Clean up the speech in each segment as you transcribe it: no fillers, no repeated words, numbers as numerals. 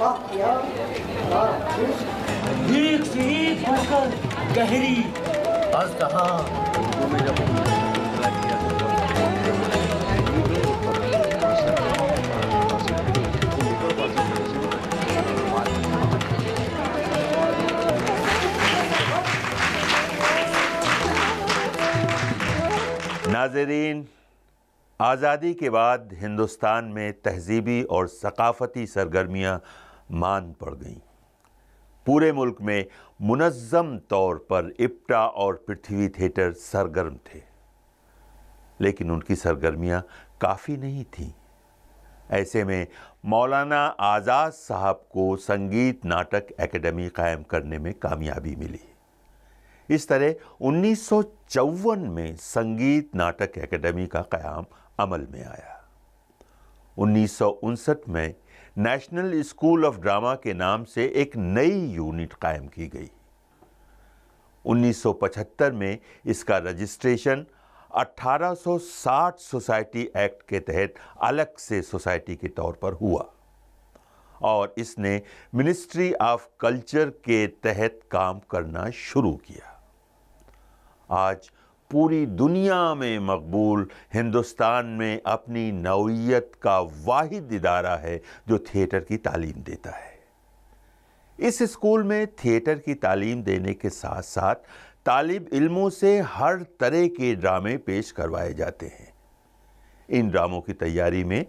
एक से एक होकर गहरी आज कहा नाज़रीन, आज़ादी के बाद हिंदुस्तान में तहज़ीबी और सकाफ़ती सरगर्मियाँ मांद पड़ गईं। पूरे मुल्क में मुनज़्ज़म तौर पर इप्टा और पृथ्वी थिएटर सरगर्म थे, लेकिन उनकी सरगर्मियाँ काफ़ी नहीं थीं। ऐसे में मौलाना आज़ाद साहब को संगीत नाटक एकेडमी कायम करने में कामयाबी मिली। इस तरह 1954 में संगीत नाटक एकेडमी का क़याम अमल में आया। 1959 में नेशनल स्कूल ऑफ ड्रामा के नाम से एक नई यूनिट कायम की गई। 1975 में इसका रजिस्ट्रेशन 1860 सोसाइटी एक्ट के तहत अलग से सोसाइटी के तौर पर हुआ और इसने मिनिस्ट्री ऑफ कल्चर के तहत काम करना शुरू किया। आज पूरी दुनिया में मकबूल हिंदुस्तान में अपनी नौइयत का वाहिद इदारा है जो थिएटर की तालीम देता है। इस स्कूल में थिएटर की तालीम देने के साथ साथ तालिब इल्मों से हर तरह के ड्रामे पेश करवाए जाते हैं। इन ड्रामों की तैयारी में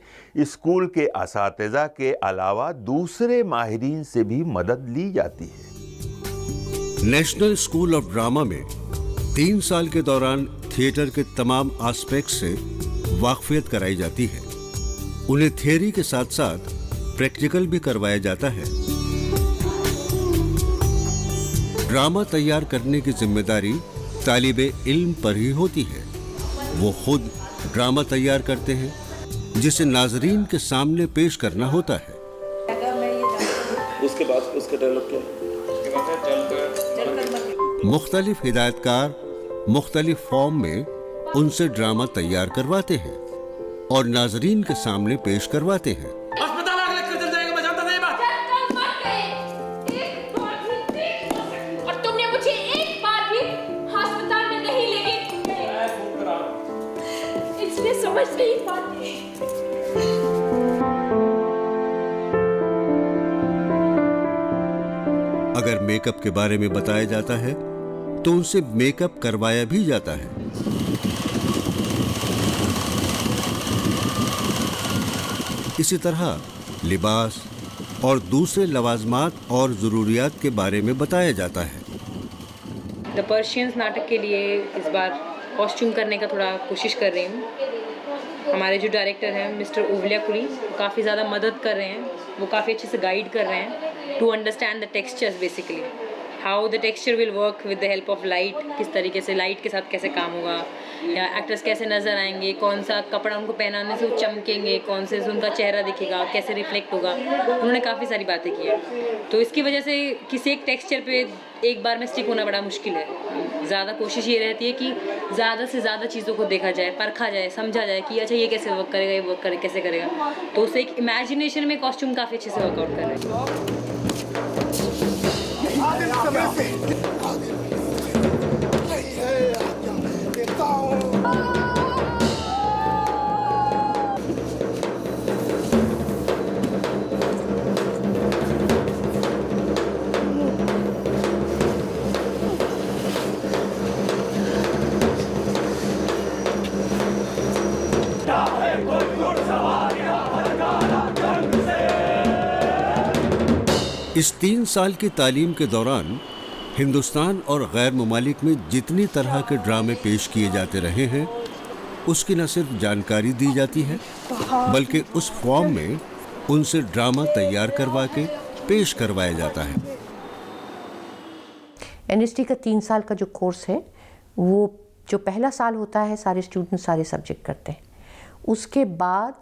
स्कूल के असातिज़ा के अलावा दूसरे माहिरीन से भी मदद ली जाती है। नेशनल स्कूल ऑफ ड्रामा में 3 साल के दौरान थिएटर के तमाम एस्पेक्ट से वाकफियत कराई जाती है। उन्हें थियरी के साथ साथ प्रैक्टिकल भी करवाया जाता है। ड्रामा तैयार करने की जिम्मेदारी तालिबे इल्म पर ही होती है। वो खुद ड्रामा तैयार करते हैं जिसे नाजरीन के सामने पेश करना होता है। उसके बाद उसका डायलॉग क्या है? मुख्तलिफ हिदायतकार मुख्तलिफ फॉर्म में उनसे ड्रामा तैयार करवाते हैं और नाजरीन के सामने पेश करवाते हैं। अस्पताल आग लगकर जल जाएगा, मैं जानता था ये बात। और तुमने मुझे एक बार भी अस्पताल में नहीं ले गए, इसलिए समझ नहीं पाती। अगर मेकअप के बारे में बताया जाता है तो उनसे मेकअप करवाया भी जाता है। इसी तरह लिबास और दूसरे लवाजमात और ज़रूरियात के बारे में बताया जाता है। द पर्शियंस नाटक के लिए इस बार कॉस्ट्यूम करने का थोड़ा कोशिश कर रही हूँ। हमारे जो डायरेक्टर हैं मिस्टर उवलियापुरी काफ़ी ज़्यादा मदद कर रहे हैं, वो काफ़ी अच्छे से गाइड कर रहे हैं to understand the textures, basically how the texture will work with the help of light. किस तरीके से लाइट के साथ कैसे काम होगा, या एक्टर्स कैसे नज़र आएंगे, कौन सा कपड़ा उनको पहनाने से वो चमकेंगे, कौन से उनका चेहरा दिखेगा, कैसे रिफ्लेक्ट होगा। उन्होंने काफ़ी सारी बातें की हैं, तो इसकी वजह से किसी एक टेक्सचर पे एक बार में स्टिक होना बड़ा मुश्किल है। ज़्यादा कोशिश ये रहती है कि ज़्यादा से ज़्यादा चीज़ों को देखा जाए, परखा जाए, समझा जाए कि अच्छा ये कैसे वर्क करेगा, ये वर्क करे कैसे करेगा। तो उससे एक इमेजिनेशन में कॉस्ट्यूम काफ़ी अच्छे से वर्कआउट कर रहे हैं। इस 3 साल की तालीम के दौरान हिंदुस्तान और गैर ममालिक में जितनी तरह के ड्रामे पेश किए जाते रहे हैं उसकी न सिर्फ जानकारी दी जाती है बल्कि उस फॉर्म में उनसे ड्रामा तैयार करवा के पेश करवाया जाता है। एनएसटी का 3 साल का जो कोर्स है, वो जो पहला साल होता है सारे स्टूडेंट सारे सब्जेक्ट करते हैं। उसके बाद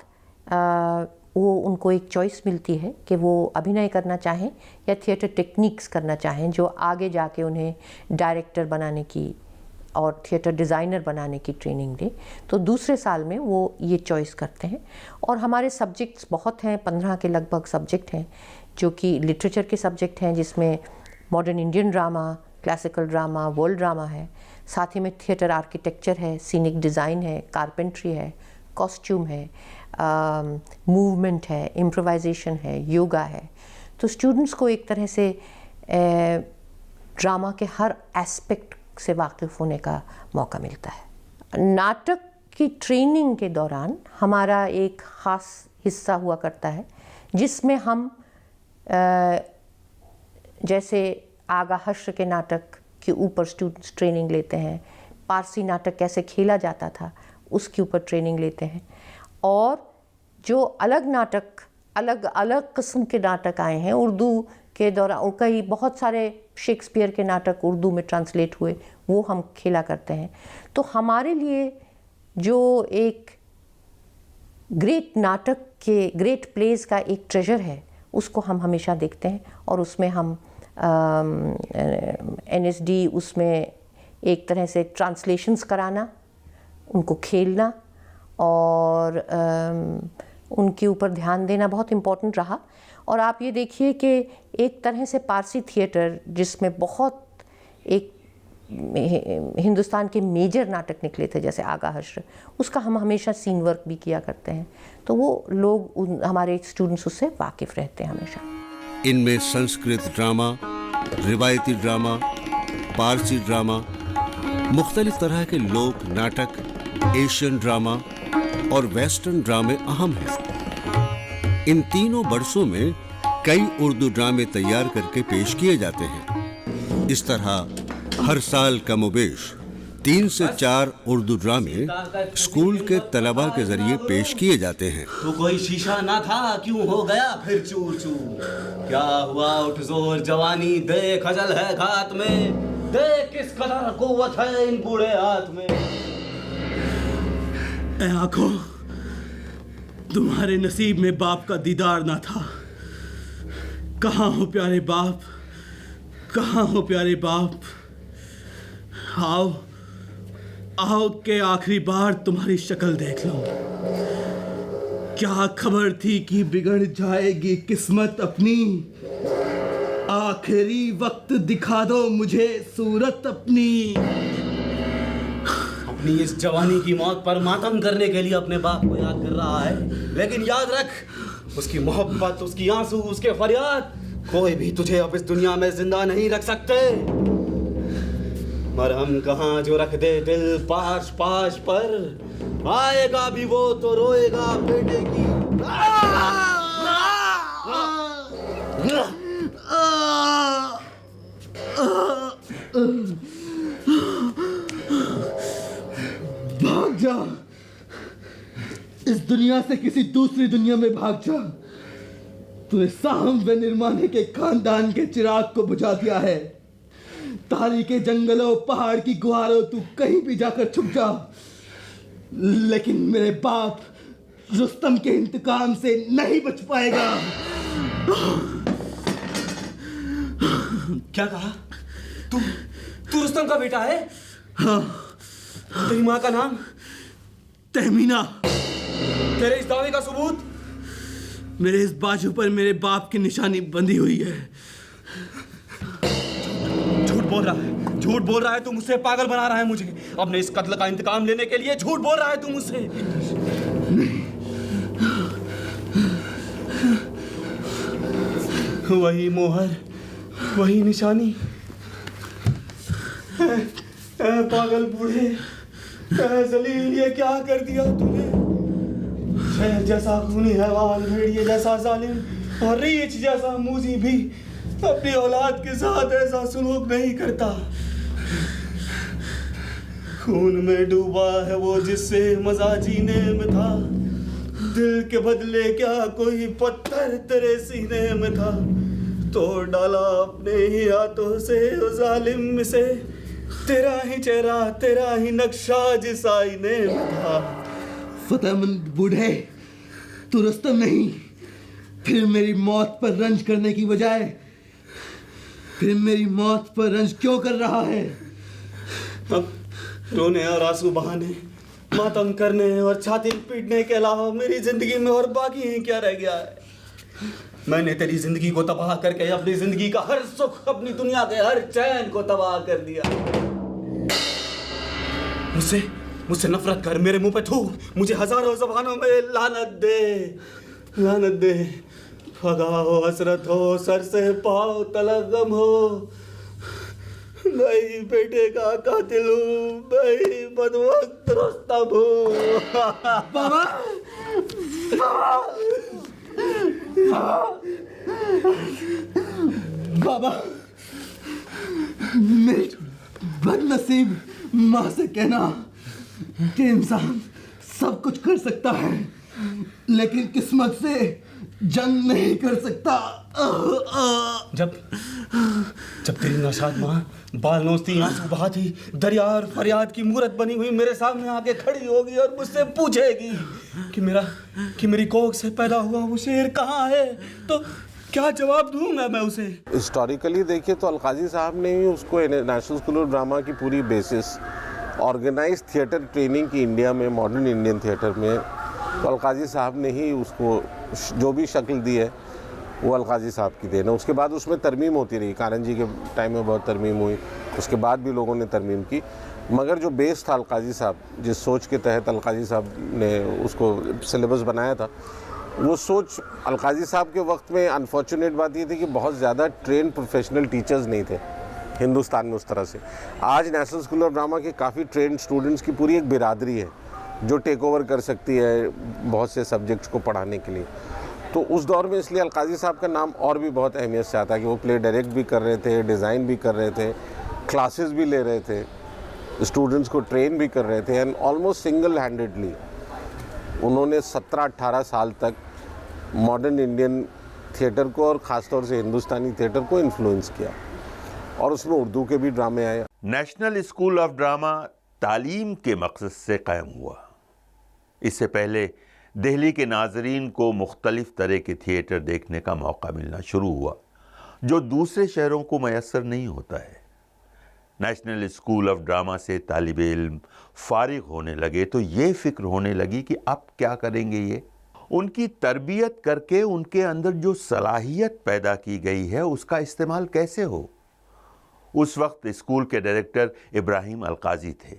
वो उनको एक चॉइस मिलती है कि वो अभिनय करना चाहें या थिएटर टेक्निक्स करना चाहें, जो आगे जाके उन्हें डायरेक्टर बनाने की और थिएटर डिज़ाइनर बनाने की ट्रेनिंग दे। तो दूसरे साल में वो ये चॉइस करते हैं। और हमारे सब्जेक्ट्स बहुत हैं, 15 के लगभग सब्जेक्ट हैं, जो कि लिटरेचर के सब्जेक्ट हैं, जिसमें modern Indian drama, classical drama, world drama है। साथ ही में थिएटर आर्किटेक्चर है, सीनिक डिज़ाइन है, कारपेंट्री है, कॉस्ट्यूम है, मूवमेंट है, इम्प्रोवाइजेशन है, योगा है। तो स्टूडेंट्स को एक तरह से ड्रामा के हर एस्पेक्ट से वाकिफ़ होने का मौका मिलता है। नाटक की ट्रेनिंग के दौरान हमारा एक ख़ास हिस्सा हुआ करता है, जिसमें हम जैसे आगा हश्र के नाटक के ऊपर स्टूडेंट्स ट्रेनिंग लेते हैं, पारसी नाटक कैसे खेला जाता था उसके ऊपर ट्रेनिंग लेते हैं, और जो अलग नाटक, अलग अलग किस्म के नाटक आए हैं उर्दू के दौरान, कई बहुत सारे शेक्सपियर के नाटक उर्दू में ट्रांसलेट हुए, वो हम खेला करते हैं। तो हमारे लिए जो एक ग्रेट नाटक के, ग्रेट प्लेस का एक ट्रेजर है, उसको हम हमेशा देखते हैं, और उसमें हम NSD, उसमें एक तरह से ट्रांसलेशंस कराना, उनको खेलना और उनके ऊपर ध्यान देना बहुत इम्पोर्टेंट रहा। और आप ये देखिए कि एक तरह से पारसी थिएटर, जिसमें बहुत एक हिंदुस्तान के मेजर नाटक निकले थे जैसे आगा हश्र, उसका हम हमेशा सीन वर्क भी किया करते हैं, तो वो लोग, हमारे स्टूडेंट्स उससे वाकिफ़ रहते हैं हमेशा। इनमें संस्कृत ड्रामा, रिवायती ड्रामा, पारसी ड्रामा, मुख्तलिफ तरह के लोक नाटक, एशियन ड्रामा और वेस्टर्न ड्रामे अहम हैं। इन तीनों बरसों में कई उर्दू ड्रामे तैयार करके पेश किए जाते हैं। इस तरह हर साल कमोबेश 3 से 4 उर्दू ड्रामे स्कूल के तलबा के जरिए पेश किए जाते हैं। तो कोई शीशा ना था, क्यों हो गया फिर चूर चूर? क्या हुआ उठ जोर जवानी, देख अजल है घात में, देख किस कदर कुव्वत है इन बूढ़े हाथ में। ए आंखों, तुम्हारे नसीब में बाप का दीदार ना था। कहाँ हो प्यारे बाप, कहाँ हो प्यारे बाप? आओ आओ के आखिरी बार तुम्हारी शक्ल देख लो। क्या खबर थी कि बिगड़ जाएगी किस्मत अपनी, आखिरी वक्त दिखा दो मुझे सूरत अपनी। अपनी इस जवानी की मौत पर मातम करने के लिए अपने बाप को याद कर रहा है, लेकिन याद रख, उसकी मोहब्बत, उसकी आंसू, उसके फरियाद, कोई भी तुझे अब इस दुनिया में जिंदा नहीं रख सकते। मरहम कहाँ जो रख दे दिल पाश पाश पर, आएगा भी वो तो रोएगा बेटे की। भाग जा, इस दुनिया से किसी दूसरी दुनिया में भाग जा। तूने साहम व निर्माने के खानदान के चिराग को बुझा दिया है। तारीके जंगलों, पहाड़ की गुहारों, तू कहीं भी जाकर छुप जा, लेकिन मेरे बाप रुस्तम के इंतकाम से नहीं बच पाएगा। क्या कहा? तू रुस्तम का बेटा है? हाँ। तेरी माँ का नाम? तहमीना। तेरे इस दावे का सबूत? मेरे इस बाजू पर मेरे बाप की निशानी बंधी हुई है। झूठ बोल रहा है, झूठ बोल रहा है तू मुझसे, पागल बना रहा है मुझे। अपने इस कत्ल का इंतकाम लेने के लिए झूठ बोल रहा है तू मुझसे। वही मोहर, वही निशानी। पागल बूढ़े, जलील, ये क्या कर दिया तूने? शहर जैसा खूनी हैवान, भेड़िए जैसा जालिम और रीछ जैसा मूजी भी अपनी औलाद के साथ ऐसा सलूक नहीं करता। खून में डूबा है वो जिससे मजा जीने में था, दिल के बदले क्या कोई पत्थर तेरे सीने में था। तोड़ डाला अपने ही हाथों से उस जालिम से, तेरा ही चेहरा, तेरा ही नक्शा जिस आईने में था। फतेहमंद बूढ़े, तू रुस्तम नहीं, फिर मेरी मौत पर रंज करने की बजाय फिर मेरी मौत पर रंज क्यों कर रहा है? अब रोने और आंसू बहाने, मातम करने और छाती पीटने के अलावा मेरी जिंदगी में और बाकी ही क्या रह गया है? मैंने तेरी जिंदगी को तबाह करके अपनी जिंदगी का हर सुख, अपनी दुनिया के हर चैन को तबाह कर दिया। मुझसे नफरत कर, मेरे मुंह पे थूक, मुझे हजारों जबानों में लानत दे। फगा हो, हसरत हो, सर से पाँव तलक गम हो, मैं बेटे का कातिल हूँ, मैं बदवक्त रुस्तम हूँ। बाबा बाबा, मेरी बदनसीब माँ से कहना कि इंसान सब कुछ कर सकता है लेकिन किस्मत से जंग नहीं कर सकता। जब तेरी नाशाद माँ बाल नोचती, आंसू बहाती, दरिया और फरियाद की मूरत बनी हुई मेरे सामने आके खड़ी होगी और मुझसे पूछेगी कि मेरी कोख से पैदा हुआ वो शेर कहाँ है, तो क्या जवाब दूंगा मैं उसे? हिस्टोरिकली देखिए तो अलकाजी साहब ने ही उसको नेशनल स्कूल ऑफ ड्रामा की पूरी बेसिस ऑर्गेनाइज थिएटर ट्रेनिंग की इंडिया में, मॉडर्न इंडियन थिएटर में, तो अलकाजी साहब ने ही उसको जो भी शक्ल दी है वो अलकाजी साहब की देन है। उसके बाद उसमें तरमीम होती रही, कारन जी के टाइम में बहुत तरमीम हुई, उसके बाद भी लोगों ने तरमीम की, मगर जो बेस था अलकाजी साहब, जिस सोच के तहत अलकाजी साहब ने उसको सिलेबस बनाया था, वो सोच अलकाजी साहब के वक्त में अनफॉर्चुनेट बात ये थी कि बहुत ज़्यादा ट्रेन प्रोफेशनल टीचर्स नहीं थे हिंदुस्तान में उस तरह से। आज नेशनल स्कूल ऑफ ड्रामा के काफ़ी ट्रेंड स्टूडेंट्स की पूरी एक बिरादरी है जो टेक ओवर कर सकती है बहुत से सब्जेक्ट्स को पढ़ाने के लिए। तो उस दौर में इसलिए अलकाजी साहब का नाम और भी बहुत अहमियत से आता है कि वो प्ले डायरेक्ट भी कर रहे थे, डिज़ाइन भी कर रहे थे, क्लासेस भी ले रहे थे, स्टूडेंट्स को ट्रेन भी कर रहे थे, एंड ऑलमोस्ट सिंगल हैंडेडली उन्होंने 17-18 साल तक मॉडर्न इंडियन थिएटर को और ख़ासतौर से हिंदुस्तानी थिएटर को इन्फ्लुएंस किया, और उसमें उर्दू के भी ड्रामे आए। नेशनल स्कूल ऑफ ड्रामा तालीम के मकसद से कायम हुआ। इससे पहले दिल्ली के नाजरीन को मुख्तलिफ तरह के थिएटर देखने का मौका मिलना शुरू हुआ जो दूसरे शहरों को मैसर नहीं होता है। नेशनल स्कूल ऑफ ड्रामा से तालिब इल्म फारिग होने लगे तो ये फिक्र होने लगी कि अब क्या करेंगे ये। उनकी तरबियत करके उनके अंदर जो सलाहियत पैदा की गई है उसका इस्तेमाल कैसे हो। उस वक्त स्कूल के डायरेक्टर इब्राहिम अलकाजी थे।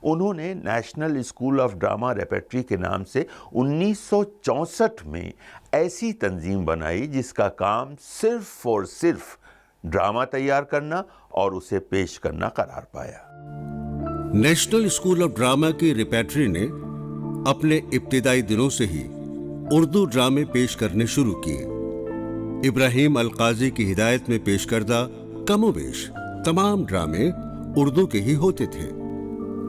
उन्होंने national school of drama repertory के नाम से 1964 में ऐसी तंजीम बनाई जिसका काम सिर्फ और सिर्फ ड्रामा तैयार करना और उसे पेश करना करार पाया। नेशनल स्कूल ऑफ ड्रामा की रेपेट्री ने अपने इब्तिदाई दिनों से ही उर्दू ड्रामे पेश करने शुरू किए। इब्राहिम अलकाजी की हिदायत में पेश करदा कमोबेश तमाम ड्रामे उर्दू के ही होते थे।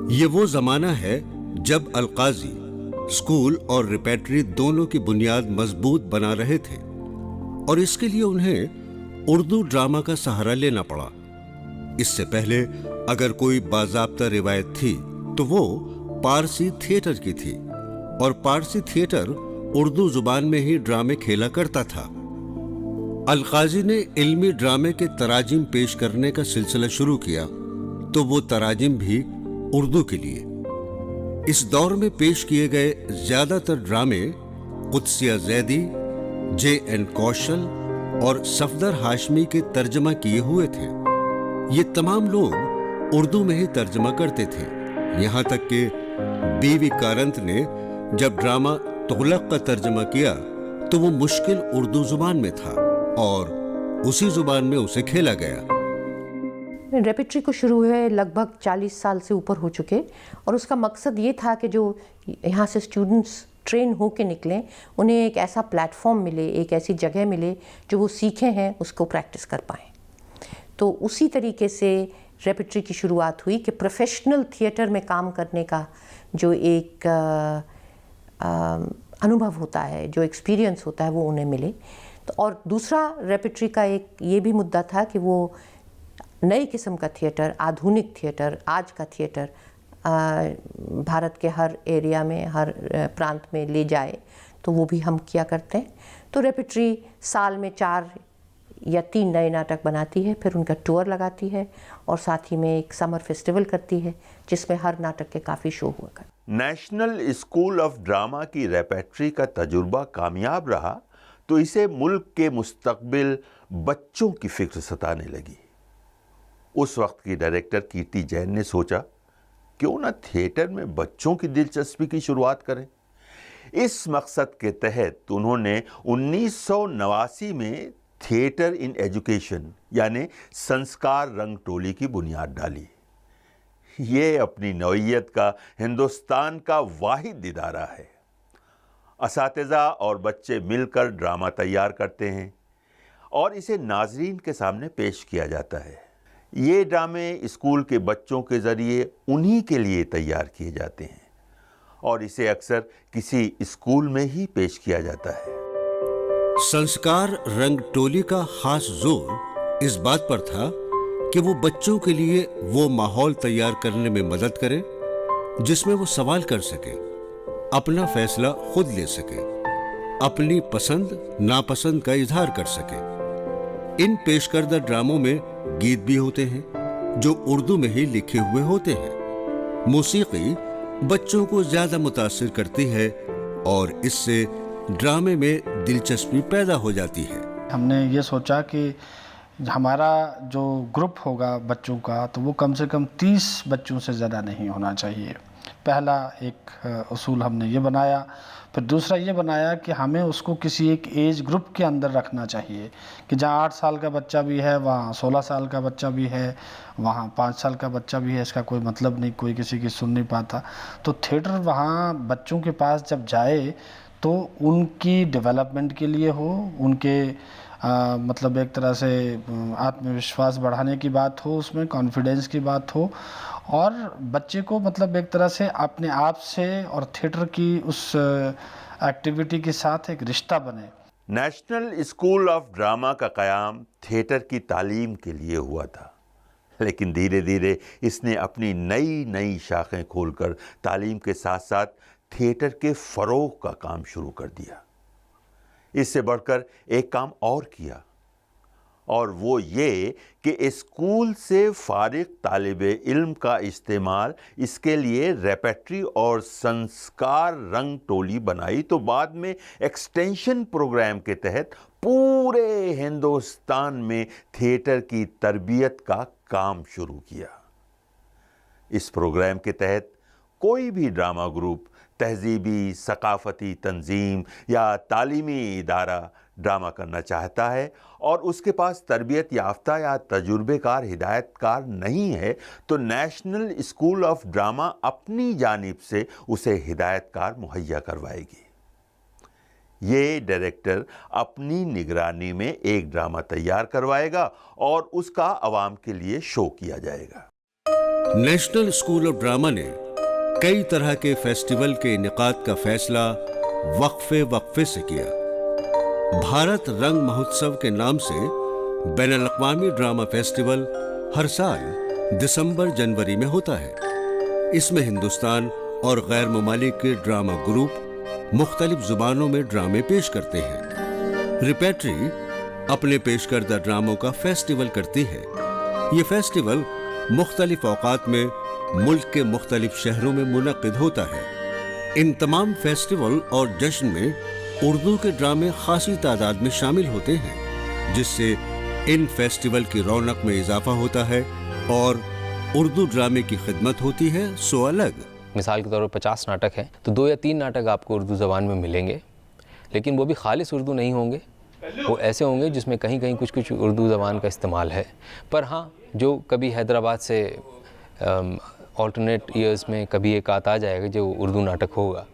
ये वो जमाना है जब अलकाजी स्कूल और रेपेट्री दोनों की बुनियाद मजबूत बना रहे थे और इसके लिए उन्हें उर्दू ड्रामा का सहारा लेना पड़ा। इससे पहले अगर कोई बाज़ाब्ता रिवायत थी तो वो पारसी थिएटर की थी और पारसी थिएटर उर्दू जुबान में ही ड्रामे खेला करता था। अलकाजी ने इल्मी ड्रामे के तराजिम पेश करने का सिलसिला शुरू किया तो वो तराजिम भी उर्दू के लिए। इस दौर में पेश किए गए ज्यादातर ड्रामे कुद्सिया जैदी, J.N. कौशल और सफदर हाशमी के तर्जमा किए हुए थे। ये तमाम लोग उर्दू में ही तर्जमा करते थे। यहाँ तक कि बीवी कारंत ने जब ड्रामा तुगलक का तर्जमा किया तो वो मुश्किल उर्दू जुबान में था और उसी जुबान में उसे खेला गया। रेपेट्री को शुरू हुए लगभग 40 साल से ऊपर हो चुके और उसका मकसद ये था कि जो यहाँ से स्टूडेंट्स ट्रेन हो के निकलें उन्हें एक ऐसा प्लेटफॉर्म मिले, एक ऐसी जगह मिले जो वो सीखे हैं उसको प्रैक्टिस कर पाएँ। तो उसी तरीके से रेपेट्री की शुरुआत हुई कि प्रोफेशनल थिएटर में काम करने का जो एक अनुभव होता है, जो एक्सपीरियंस होता है वो उन्हें मिले। तो और दूसरा रेपेट्री का एक ये भी मुद्दा था कि वो नई किस्म का थिएटर, आधुनिक थिएटर, आज का थिएटर भारत के हर एरिया में, हर प्रांत में ले जाए, तो वो भी हम किया करते हैं। तो रेपेट्री साल में 4 या 3 नए नाटक बनाती है, फिर उनका टूर लगाती है और साथ ही में एक समर फेस्टिवल करती है जिसमें हर नाटक के काफ़ी शो हुआ करते। नेशनल स्कूल ऑफ ड्रामा की रेपेट्री का तजुर्बा कामयाब रहा तो इसे मुल्क के मुस्तकबिल बच्चों की फिक्र सताने लगी। उस वक्त की डायरेक्टर कीर्ति जैन ने सोचा क्यों ना थिएटर में बच्चों की दिलचस्पी की शुरुआत करें। इस मकसद के तहत उन्होंने 1989 में थिएटर इन एजुकेशन यानी संस्कार रंग टोली की बुनियाद डाली। ये अपनी नौइयत का हिंदुस्तान का वाहिद इदारा है। असातिज़ा और बच्चे मिलकर ड्रामा तैयार करते हैं और इसे नाजरीन के सामने पेश किया जाता है। ये ड्रामे स्कूल के बच्चों के ज़रिए उन्हीं के लिए तैयार किए जाते हैं और इसे अक्सर किसी स्कूल में ही पेश किया जाता है। संस्कार रंग टोली का खास जोर इस बात पर था कि वो बच्चों के लिए वो माहौल तैयार करने में मदद करे जिसमें वो सवाल कर सके, अपना फैसला खुद ले सके, अपनी पसंद नापसंद का इजहार कर सके। इन पेशकर्दा ड्रामों में गीत भी होते हैं जो उर्दू में ही लिखे हुए होते हैं। मौसीकी बच्चों को ज्यादा मुतासिर करती है और इससे ड्रामे में दिलचस्पी पैदा हो जाती है। हमने ये सोचा कि हमारा जो ग्रुप होगा बच्चों का तो वो कम से कम 30 बच्चों से ज़्यादा नहीं होना चाहिए। पहला एक उसूल हमने ये बनाया। फिर दूसरा ये बनाया कि हमें उसको किसी एक एज ग्रुप के अंदर रखना चाहिए कि जहाँ 8 साल का बच्चा भी है, वहाँ 16 साल का बच्चा भी है, वहाँ 5 साल का बच्चा भी है। इसका कोई मतलब नहीं, कोई किसी की सुन नहीं पाता। तो थिएटर वहाँ बच्चों के पास जब जाए तो उनकी डेवलपमेंट के लिए हो, उनके मतलब एक तरह से आत्मविश्वास बढ़ाने की बात हो, उसमें कॉन्फिडेंस की बात हो और बच्चे को मतलब एक तरह से अपने आप से और थिएटर की उस एक्टिविटी के साथ एक रिश्ता बने। नेशनल स्कूल ऑफ ड्रामा का क़याम थिएटर की तालीम के लिए हुआ था, लेकिन धीरे धीरे इसने अपनी नई नई शाखें खोलकर तालीम के साथ साथ थिएटर के फ़रोग़ का काम शुरू कर दिया। इससे बढ़कर एक काम और किया और वो ये कि स्कूल से फारिग तालिबे इल्म का इस्तेमाल इसके लिए रेपेट्री और संस्कार रंग टोली बनाई। तो बाद में एक्सटेंशन प्रोग्राम के तहत पूरे हिंदुस्तान में थिएटर की तरबियत का काम शुरू किया। इस प्रोग्राम के तहत कोई भी ड्रामा ग्रुप, तहजीबी सकाफ़ती तंजीम या तालीमी इदारा ड्रामा करना चाहता है और उसके पास तरबियत याफ्ता या तजुर्बेकार हिदायतकार नहीं है तो नेशनल स्कूल ऑफ ड्रामा अपनी जानिब से उसे हिदायतकार मुहैया करवाएगी। ये डायरेक्टर अपनी निगरानी में एक ड्रामा तैयार करवाएगा और उसका आवाम के लिए शो किया जाएगा। नेशनल स्कूल ऑफ ड्रामा ने कई तरह के फेस्टिवल के इनेकाद का फैसला वक्फे से किया। भारत रंग महोत्सव के नाम से बैनुल-अक़वामी ड्रामा फेस्टिवल हर साल दिसंबर जनवरी में होता है। इसमें हिंदुस्तान और गैर ममालिक के ड्रामा ग्रुप मुख्तलिफ जुबानों में ड्रामे पेश करते हैं। रिपेट्री अपने पेश करदा ड्रामों का फेस्टिवल करती है। ये फेस्टिवल मुख्तलिफ औकात में मुल्क के मुख्तलिफ शहरों में मुनक़िद होता है। इन तमाम फेस्टिवल और जश्न में उर्दू के ड्रामे खासी तादाद में शामिल होते हैं, जिससे इन फेस्टिवल की रौनक में इजाफा होता है और उर्दू ड्रामे की खिदमत होती है सो अलग। मिसाल के तौर पर 50 नाटक हैं तो 2 या 3 नाटक आपको उर्दू ज़बान में मिलेंगे, लेकिन वो भी खालिस उर्दू नहीं होंगे। वो ऐसे होंगे जिसमें कहीं कहीं कुछ उर्दू ज़बान का इस्तेमाल है। पर हाँ, जो कभी हैदराबाद से ऑल्टरनेट ईयर्स में कभी एक आत आ जाएगा जो उर्दू नाटक होगा,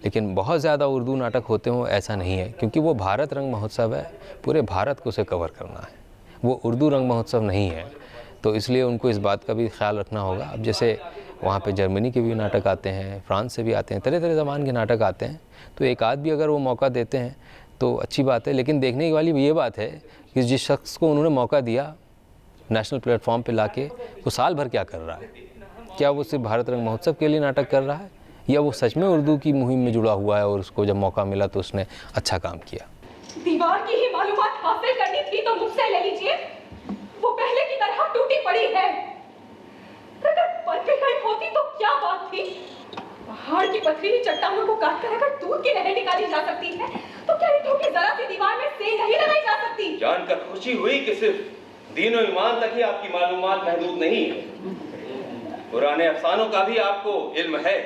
लेकिन बहुत ज़्यादा उर्दू नाटक होते हों ऐसा नहीं है, क्योंकि वो भारत रंग महोत्सव है, पूरे भारत को उसे कवर करना है। वो उर्दू रंग महोत्सव नहीं है, तो इसलिए उनको इस बात का भी ख्याल रखना होगा। अब जैसे वहाँ पे जर्मनी के भी नाटक आते हैं, फ्रांस से भी आते हैं, तरह तरह ज़बान के नाटक आते हैं, तो एक आध भी अगर वो मौका देते हैं तो अच्छी बात है। लेकिन देखने वाली ये बात है कि जिस शख्स को उन्होंने मौका दिया नेशनल प्लेटफॉर्म पे लाके, वो साल भर क्या कर रहा है। क्या वो सिर्फ भारत रंग महोत्सव के लिए नाटक कर रहा है या वो सच में उर्दू की मुहिम में जुड़ा हुआ है और उसको जब मौका मिला तो उसने अच्छा काम किया। दीवार की ही मालूमात हासिल करनी थी तो मुझसे ले लीजिए, वो पहले की तरह टूटी पड़ी है। अगर बन के गई होती तो क्या बात थी, पहाड़ की पथरीली चट्टानों को काट कर अगर दूध की नहर निकाली जा सकती है, तो क्या ईंटों की जरा सी दीवार में सेंध नहीं लगाई जा सकती? जानकर खुशी हुई कि सिर्फ दीन और ईमान तक ही आपकी मालूमात महदूद नहीं है। पुराने अफसानों का भी आपको इल्म है।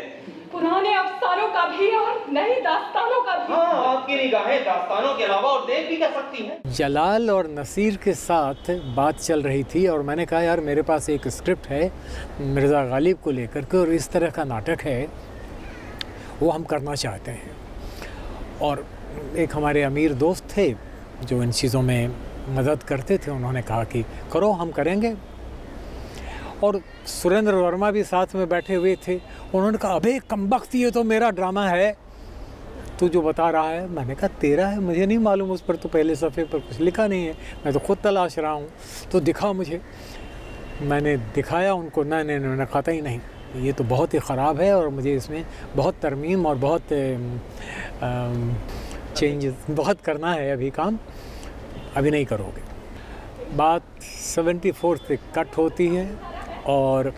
पुराने अफसानों का भी और नई दास्तानों का भी। हाँ, आपकी निगाहें दास्तानों के अलावा और देख भी कर सकती हैं। जलाल और नसीर के साथ बात चल रही थी और मैंने कहा यार मेरे पास एक स्क्रिप्ट है मिर्ज़ा गालिब को लेकर के और इस तरह का नाटक है वो हम करना चाहते हैं। और एक हमारे अमीर दोस्त थे जो इन चीज़ों में मदद करते थे, उन्होंने कहा कि करो हम करेंगे। और सुरेंद्र वर्मा भी साथ में बैठे हुए थे, उन्होंने कहा अबे कमबख्त ये तो मेरा ड्रामा है तू जो बता रहा है। मैंने कहा तेरा है, मुझे नहीं मालूम, उस पर तो पहले सफ़े पर कुछ लिखा नहीं है, मैं तो खुद तलाश रहा हूँ, तो दिखा मुझे। मैंने दिखाया उनको, नहीं उन्होंने कहा ही नहीं ये तो बहुत ही ख़राब है और मुझे इसमें बहुत तरमीम और बहुत चेंजेस बहुत करना है, अभी काम अभी नहीं करोगे। बात 74 से कट होती है और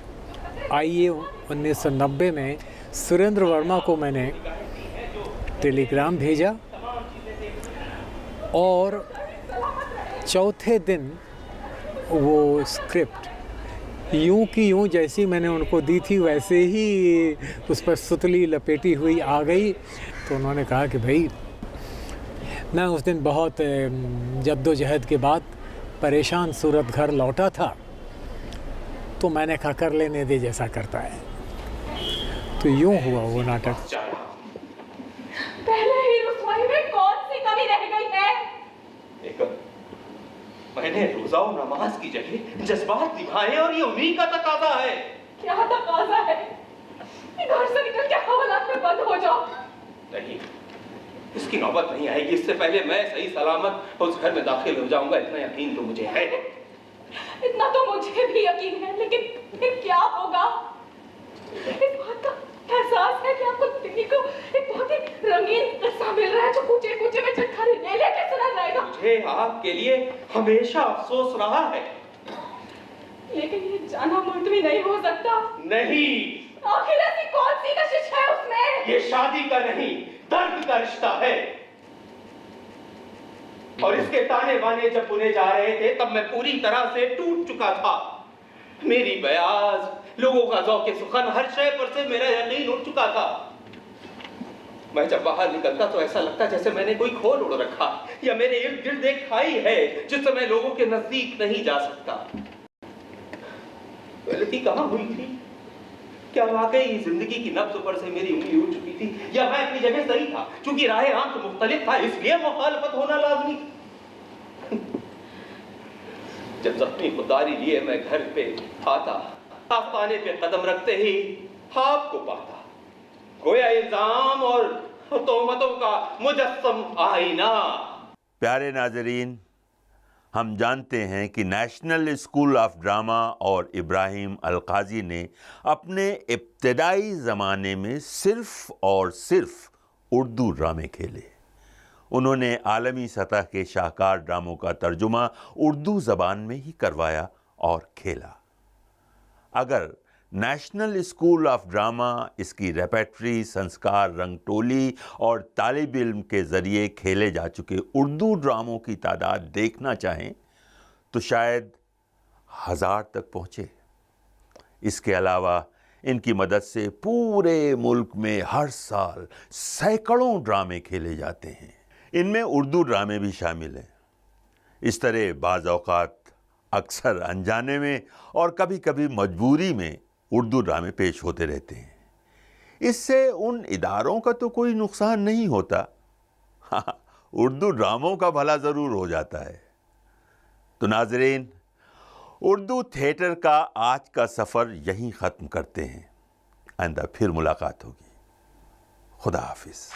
आइए 1990 में सुरेंद्र वर्मा को मैंने टेलीग्राम भेजा और चौथे दिन वो स्क्रिप्ट यूं की यूं जैसी मैंने उनको दी थी वैसे ही उस पर सुतली लपेटी हुई आ गई। तो उन्होंने कहा कि भाई मैं उस दिन बहुत जद्दोजहद के बाद परेशान सूरत घर लौटा था, तो मैंने कहा कर लेने दे जैसा करता है। तो यूं हुआ वो नाटक। पहले ही रुसवाई में कौन सी कमी रह गई है? मैंने रोजा और नमाज की जगह जज्बात निभाए और ये उन्हीं का तकाजा है। क्या तकाजा है? घर से निकल के हवालात में बंद हो जाओ। नहीं, इसकी नौबत नहीं आएगी। इससे पहले मैं सही सलामत उस घर में दाखिल हो जाऊंगा, इतना यकीन तो मुझे है। इतना तो मुझे भी यकीन है, लेकिन फिर क्या होगा? इस बात का एहसास है कि आपको दिल्ली को एक बहुत ही रंगीन किस्सा मिल रहा है जो कूचे कूचे में चटखारे ले लेके सुना जाएगा। मुझे आपके लिए हमेशा अफसोस रहा है, लेकिन ये जाना मुमकिन नहीं हो सकता। नहीं। आखिर ऐसी कौन सी कशिश है उसमें? ये शादी का नहीं, दर्द का रिश्ता है। और इसके ताने बाने जब बुने जा रहे थे तब मैं पूरी तरह से टूट चुका था। मेरी बयाज, लोगों का ज़ौक़ सुखन, हर शय पर से मेरा यकीन उठ चुका था। मैं जब बाहर निकलता तो ऐसा लगता जैसे मैंने कोई खोल उड़ रखा या मेरे इर्द गिर्द एक खाई है जिससे मैं लोगों के नजदीक नहीं जा सकता। गलती कहाँ हुई थी? क्या वाकई जिंदगी की नब्ज़ पर से मेरी उंगली उठ चुकी थी, या मैं अपनी जगह सही था? क्योंकि राह आम तो मुख्तलिफ था, इसलिए मुखालफत होना लाज़मी। जब जख्मी खुदारी लिए मैं घर पे आता, आस्ताने पे कदम रखते ही आपको पाता, गोया इल्जाम और तोहमतों का मुजस्सम आईना। प्यारे नाज़रीन, हम जानते हैं कि नेशनल स्कूल ऑफ ड्रामा और इब्राहिम अलकाज़ी ने अपने इब्तदाई ज़माने में सिर्फ़ और सिर्फ उर्दू ड्रामे खेले। उन्होंने आलमी सतह के शाहकार ड्रामों का तर्जुमा उर्दू ज़बान में ही करवाया और खेला। अगर नेशनल स्कूल ऑफ ड्रामा इसकी रेपेट्री, संस्कार, रंगटोली और तालिब इल्म के ज़रिए खेले जा चुके उर्दू ड्रामों की तादाद देखना चाहें तो शायद 1000 तक पहुँचे। इसके अलावा इनकी मदद से पूरे मुल्क में हर साल सैकड़ों ड्रामे खेले जाते हैं। इनमें उर्दू ड्रामे भी शामिल हैं। इस तरह बाज़ औक़ात अक्सर अनजाने में और कभी कभी मजबूरी में उर्दू ड्रामे पेश होते रहते हैं। इससे उन इदारों का तो कोई नुकसान नहीं होता, हाँ, उर्दू ड्रामों का भला ज़रूर हो जाता है। तो नाज़रीन, उर्दू थिएटर का आज का सफ़र यहीं ख़त्म करते हैं। आइंदा फिर मुलाकात होगी। खुदा हाफिज़।